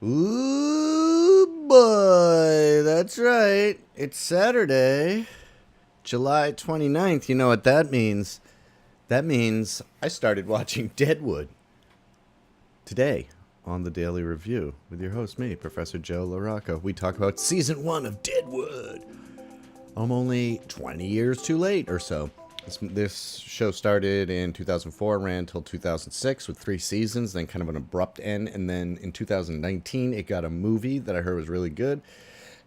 Ooh, boy. That's right. It's Saturday, July 29th. You know what that means? That means I started watching Deadwood today on the Daily Review with your host, me, Professor Joe LaRocca. We talk about season one of Deadwood. I'm only 20 years too late or so. This show started in 2004, ran until 2006 with 3 seasons, then kind of an abrupt end. And then in 2019, it got a movie that I heard was really good.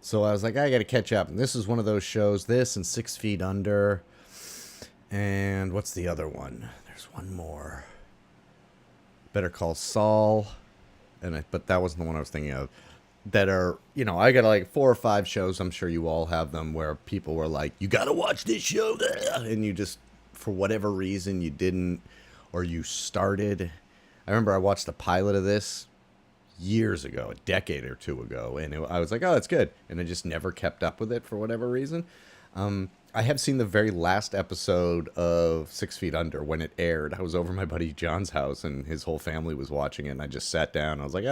So I was like, I got to catch up. And this is one of those shows, this and 6 Feet Under. And what's the other one? There's one more. Better Call Saul. But that wasn't the one I was thinking of. That are, I got like 4 or 5 shows. I'm sure you all have them where people were like, you got to watch this show. And you just, for whatever reason, you didn't, or you started. I remember I watched the pilot of this years ago, a decade or two ago. And I was like, oh, that's good. And I just never kept up with it for whatever reason. I have seen the very last episode of 6 Feet Under when it aired. I was over my buddy John's house and his whole family was watching it. And I just sat down. I was like,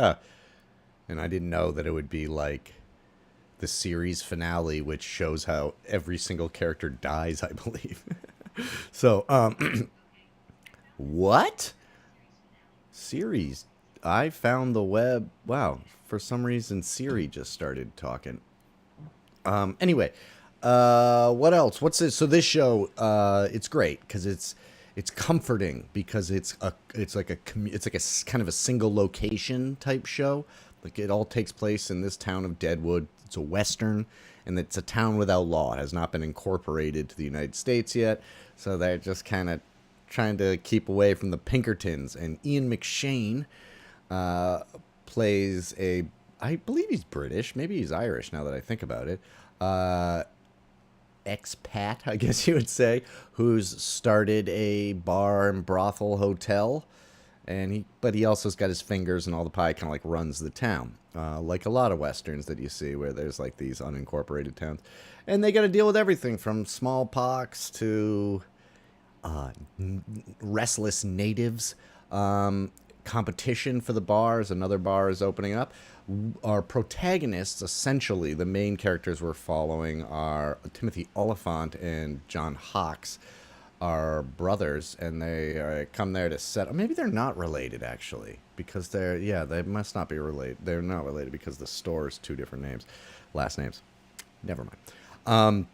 and I didn't know that it would be like the series finale, which shows how every single character dies, I believe. So, what? Series? I found the web. Wow. For some reason, Siri just started talking. Anyway, what else? What's this? So this show, it's great because it's comforting because it's like a kind of a single location type show. Like it all takes place in this town of Deadwood. It's a Western, and it's a town without law. It has not been incorporated to the United States yet. So they're just kind of trying to keep away from the Pinkertons. And Ian McShane plays I believe he's British. Maybe he's Irish now that I think about it. Expat, I guess you would say, who's started a bar and brothel hotel. But he also's got his fingers in all the pie, kind of like runs the town, like a lot of westerns that you see where there's like these unincorporated towns, and they got to deal with everything from smallpox to restless natives, competition for the bars. Another bar is opening up. Our protagonists, essentially, the main characters we're following are Timothy Oliphant and John Hawkes, are brothers, and they come there to set. Maybe they're not related actually, because they must not be related. They're not related because the store is 2 different names, last names. Never mind.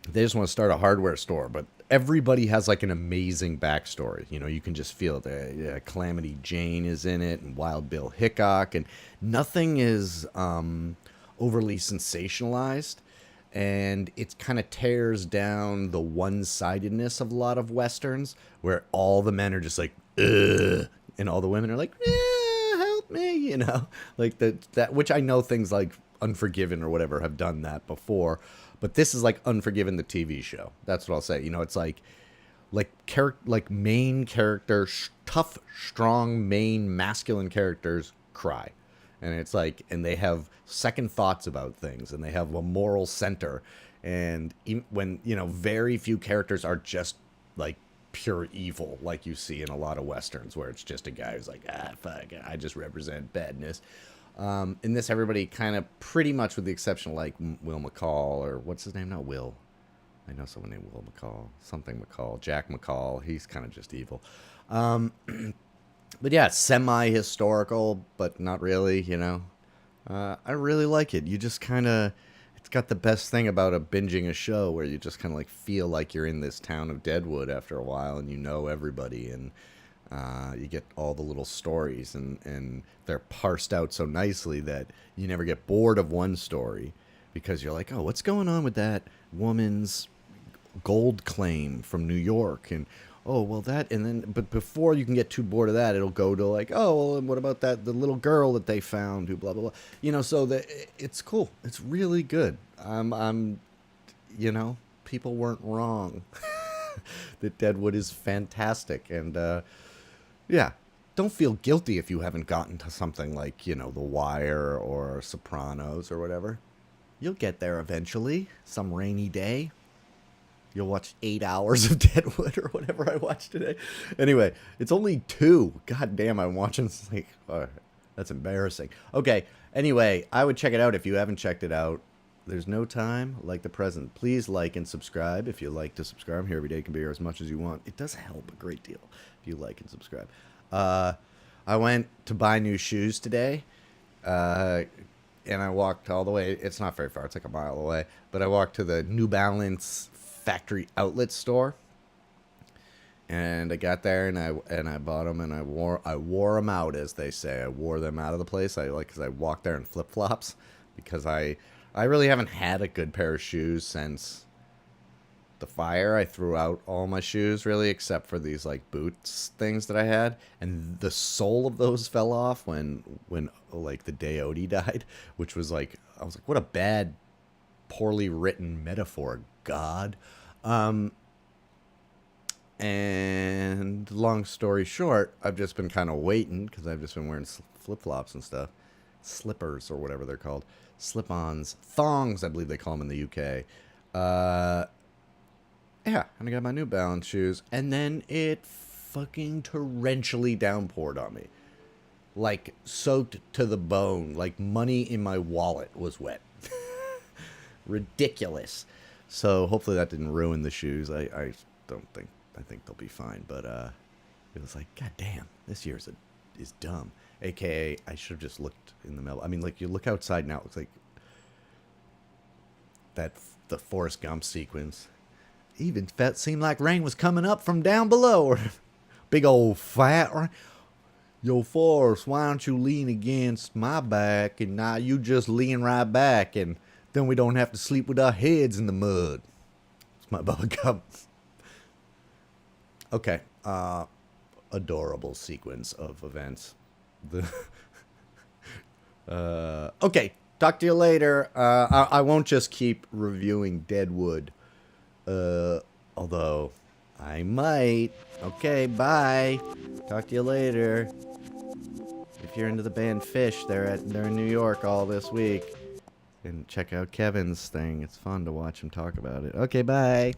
They just want to start a hardware store, but everybody has like an amazing backstory. You can just feel it. Calamity Jane is in it, and Wild Bill Hickok, and nothing is overly sensationalized. And it kind of tears down the one-sidedness of a lot of westerns, where all the men are just like, ugh, and all the women are like, help me, like that. Which I know things like Unforgiven or whatever have done that before, but this is like Unforgiven, the TV show. That's what I'll say. It's like main character, tough, strong, main masculine characters cry. And it's like, and they have second thoughts about things, and they have a moral center. And when, very few characters are just like pure evil, like you see in a lot of westerns, where it's just a guy who's like, fuck, I just represent badness. In this, everybody kind of pretty much, with the exception of like Will McCall, or what's his name? Not Will. I know someone named Will McCall. Something McCall. Jack McCall. He's kind of just evil. But yeah, semi-historical, but not really, I really like it. You just kind of, it's got the best thing about binging a show where you just kind of like feel like you're in this town of Deadwood after a while, and you know everybody, and you get all the little stories, and they're parsed out so nicely that you never get bored of one story, because you're like, oh, what's going on with that woman's gold claim from New York? And oh, well, but before you can get too bored of that, it'll go to like, oh, well, and what about the little girl that they found who blah, blah, blah. So it's cool. It's really good. People weren't wrong. That Deadwood is fantastic. And, yeah, don't feel guilty if you haven't gotten to something like, The Wire or Sopranos or whatever. You'll get there eventually, some rainy day. You'll watch 8 hours of Deadwood or whatever I watched today. Anyway, it's only 2. God damn, I'm watching like That's embarrassing. Okay. Anyway, I would check it out if you haven't checked it out. There's no time like the present. Please like and subscribe if you like to subscribe. I'm here every day. Can be here as much as you want. It does help a great deal if you like and subscribe. I went to buy new shoes today, and I walked all the way. It's not very far. It's like a mile away. But I walked to the New Balance factory outlet store, and I got there and I bought them and I wore them out, as they say. I wore them out of the place. Because I walked there in flip flops because I really haven't had a good pair of shoes since the fire. I threw out all my shoes really, except for these like boots things that I had, and the sole of those fell off when like the day Odie died, which was like, I was like, what a bad, poorly written metaphor, God. And long story short, I've just been kind of waiting because I've just been wearing flip-flops and stuff. Slippers or whatever they're called. Slip-ons. Thongs, I believe they call them in the UK. Yeah, and I got my New Balance shoes. And then it fucking torrentially downpoured on me. Like, soaked to the bone. Like, money in my wallet was wet. Ridiculous. So, hopefully that didn't ruin the shoes. I don't think... I think they'll be fine, but it was like, God damn, this year is dumb. AKA, I should have just looked in the middle. I mean, like, you look outside now, it looks like the Forrest Gump sequence. Even seemed like rain was coming up from down below. Or big old fat. Yo, Forrest, why don't you lean against my back, and now you just lean right back, and then we don't have to sleep with our heads in the mud. It's my Bubba Gump. Okay, adorable sequence of events. Okay, talk to you later. I won't just keep reviewing Deadwood, although I might. Okay, bye. Talk to you later. If you're into the band Fish, they're in New York all this week. And check out Kevin's thing. It's fun to watch him talk about it. Okay, bye.